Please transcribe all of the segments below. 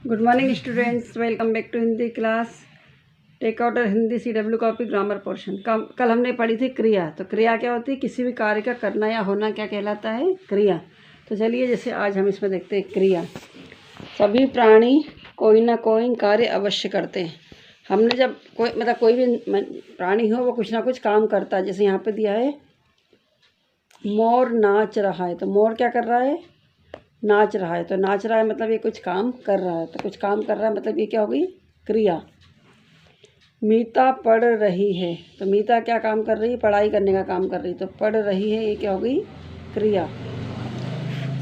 Good morning students, welcome back to Hindi class. Take out और Hindi CW copy grammar portion. कल हमने पढ़ी थी क्रिया। तो क्रिया क्या होती है? किसी भी कार्य का करना या होना क्या कहलाता है? क्रिया। तो चलिए जैसे आज हम इसमें देखते हैं क्रिया। सभी प्राणी कोई ना कोई कार्य अवश्य करते हैं। हमने जब कोई भी प्राणी हो वो कुछ ना कुछ काम करता है। जैसे यहाँ पे दिया है मोर नाच रहा है, तो मोर क्या कर रहा है? नाच रहा है। तो नाच रहा है मतलब ये कुछ काम कर रहा है। तो कुछ काम कर रहा है मतलब ये क्या होगी? क्रिया। मीता पढ़ रही है, तो मीता क्या काम कर रही है? पढ़ाई करने का काम कर रही है। तो पढ़ रही है, ये क्या होगी? क्रिया।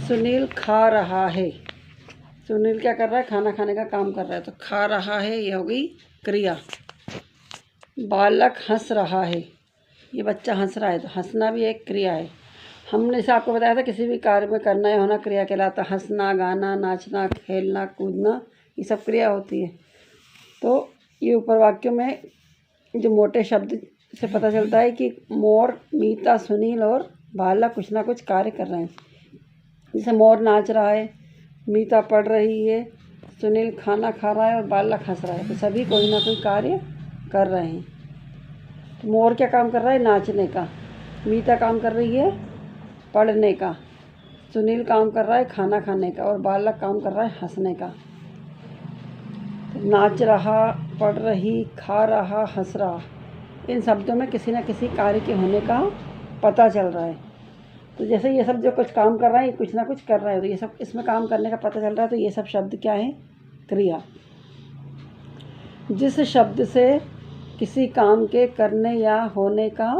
सुनील खा रहा है, सुनील क्या कर रहा है? खाना खाने का काम कर रहा है। तो खा रहा है, ये होगी क्रिया। बालक हंस रहा है, ये बच्चा हंस रहा है। तो हंसना भी एक क्रिया है। हमने से आपको बताया था किसी भी कार्य में करना या होना क्रिया कहलाता। हंसना, गाना, नाचना, खेलना, कूदना, ये सब क्रिया होती है। तो ये ऊपर वाक्यों में जो मोटे शब्द से पता चलता है कि मोर, मीता, सुनील और बालक कुछ ना कुछ कार्य कर रहे हैं। जैसे मोर नाच रहा है, मीता पढ़ रही है, सुनील खाना खा रहा है और बालक हंस रहा है। तो सभी कोई ना कोई कार्य कर रहे हैं। तो मोर क्या काम कर रहा है? नाचने का। मीता काम कर रही है पढ़ने का। सुनील काम कर रहा है खाना खाने का और बालक काम कर रहा है हंसने का। तो नाच रहा, पढ़ रही, खा रहा, हंस रहा, इन शब्दों में किसी न किसी कार्य के होने का पता चल रहा है। तो जैसे ये सब जो कुछ काम कर रहा है, कुछ ना कुछ कर रहा है, तो ये सब इसमें काम करने का पता चल रहा है। तो ये सब शब्द क्या है? क्रिया। जिस शब्द से किसी काम के करने या होने का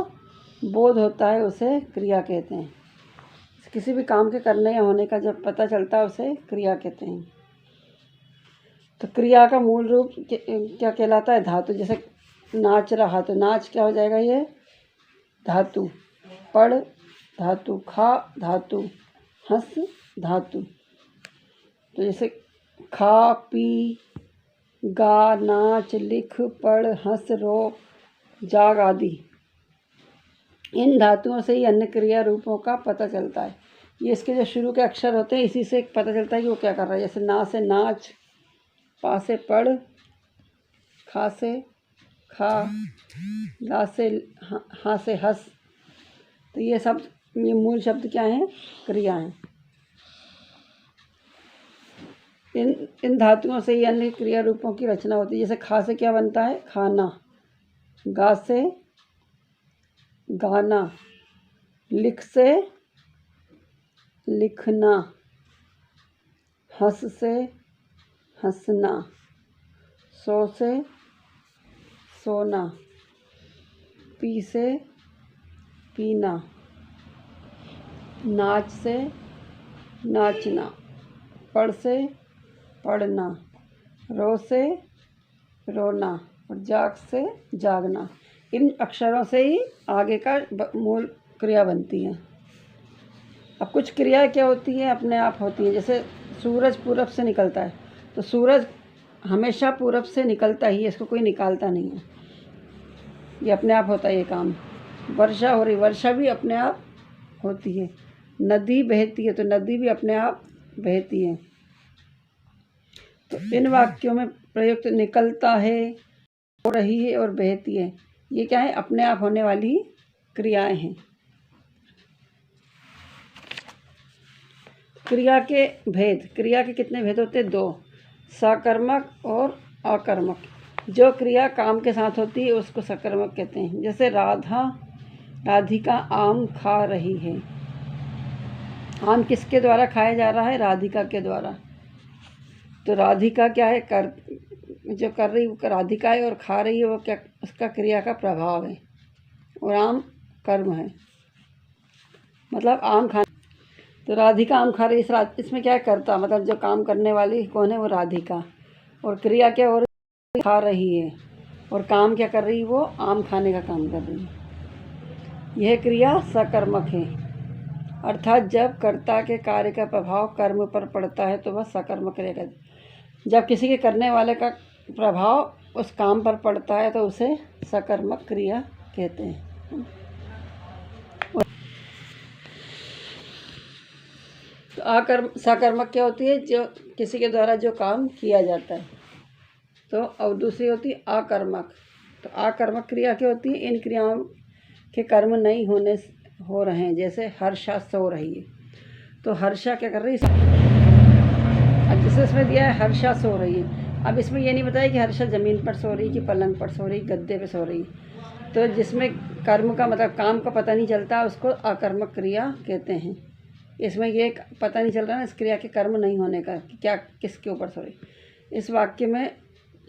बोध होता है उसे क्रिया कहते हैं। किसी भी काम के करने या होने का जब पता चलता है उसे क्रिया कहते हैं। तो क्रिया का मूल रूप क्या कहलाता है? धातु। जैसे नाच रहा, तो नाच क्या हो जाएगा? ये धातु। पढ़ धातु, खा धातु, हंस धातु। तो जैसे खा, पी, गा, नाच, लिख, पढ़, हंस, रो, जाग आदि, इन धातुओं से ही अन्य क्रिया रूपों का पता चलता है। ये इसके जो शुरू के अक्षर होते हैं इसी से पता चलता है कि वो क्या कर रहा है। जैसे ना से नाच, पा से पढ़, खा से खा, ला से हाँ से हंस। तो ये मूल शब्द क्या हैं? क्रिया हैं। इन धातुओं से ही अन्य क्रिया रूपों की रचना होती है। जैसे खा से क्या बनता है? खाना। गा से गाना, लिख से लिखना, हंस से हंसना, सो से सोना, पी से पीना, नाच से नाचना, पढ़ से पढ़ना, रो से रोना और जाग से जागना। इन अक्षरों से ही आगे का मूल क्रिया बनती है। अब कुछ क्रियाएं क्या होती हैं? अपने आप होती हैं। जैसे सूरज पूरब से निकलता है, तो सूरज हमेशा पूरब से निकलता ही है, इसको कोई निकालता नहीं है, ये अपने आप होता है ये काम। वर्षा हो रही, वर्षा भी अपने आप होती है। नदी बहती है, तो नदी भी अपने आप बहती है। तो इन वाक्यों में प्रयुक्त निकलता है, हो रही है और बहती है, ये क्या है? अपने आप होने वाली क्रियाएं हैं। क्रिया के भेद। क्रिया के कितने भेद होते हैं? 2, सकर्मक और अकर्मक। जो क्रिया काम के साथ होती है उसको सकर्मक कहते हैं। जैसे राधिका आम खा रही है। आम किसके द्वारा खाया जा रहा है? राधिका के द्वारा। तो राधिका क्या है? जो कर रही वो राधिका है और खा रही है वो क्या? उसका क्रिया का प्रभाव है। और आम कर्म है, मतलब आम खाना। तो राधिका आम खा रही है, इसमें क्या है? कर्ता, मतलब जो काम करने वाली कौन है? वो राधिका। और क्रिया क्या हो रही है? खा रही है। और काम क्या कर रही है? वो आम खाने का काम कर रही है। यह क्रिया सकर्मक है। अर्थात जब कर्ता के कार्य का प्रभाव कर्म पर पड़ता है तो वह सकर्मक क्रिया कहते हैं। जब किसी के करने वाले का प्रभाव उस काम पर पड़ता है तो उसे सकर्मक क्रिया कहते हैं। तो सकर्मक क्या होती है? जो किसी के द्वारा जो काम किया जाता है। तो और दूसरी होती है आकर्मक। तो आकर्मक क्रिया क्या होती है? इन क्रियाओं के कर्म नहीं हो रहे हैं, जैसे हर्षा सो रही है, तो हर्षा क्या कर रही है? अब जैसे इसमें दिया है हर्षा सो रही है, अब इसमें ये नहीं बताया कि हर्षा ज़मीन पर सो रही, कि पलंग पर सो रही, गद्दे पे सो रही। तो जिसमें कर्म का मतलब काम का पता नहीं चलता, उसको अकर्मक क्रिया कहते हैं। इसमें ये पता नहीं चल रहा ना इस क्रिया के कर्म नहीं होने का, कि क्या किसके ऊपर सो रही। इस वाक्य में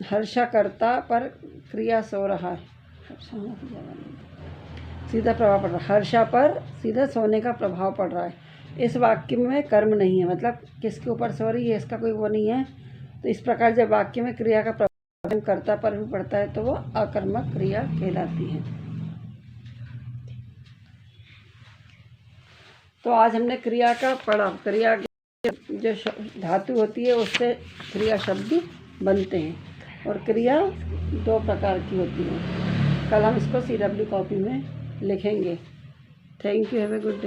हर्षा कर्ता पर क्रिया सो रहा है, सीधा प्रभाव पड़ रहा है, हर्षा पर सीधा सोने का प्रभाव पड़ रहा है। इस वाक्य में कर्म नहीं है, मतलब किसके ऊपर सो रही है इसका कोई वो नहीं है। तो इस प्रकार जब वाक्य में क्रिया का प्रभाव कर्ता पर भी पड़ता है तो वो आकर्मक क्रिया कहलाती है। तो आज हमने क्रिया का पढ़ा। क्रिया जो धातु होती है उससे क्रिया शब्द बनते हैं, और क्रिया 2 प्रकार की होती है। कल हम इसको CW कॉपी में लिखेंगे। Thank you, have a good day.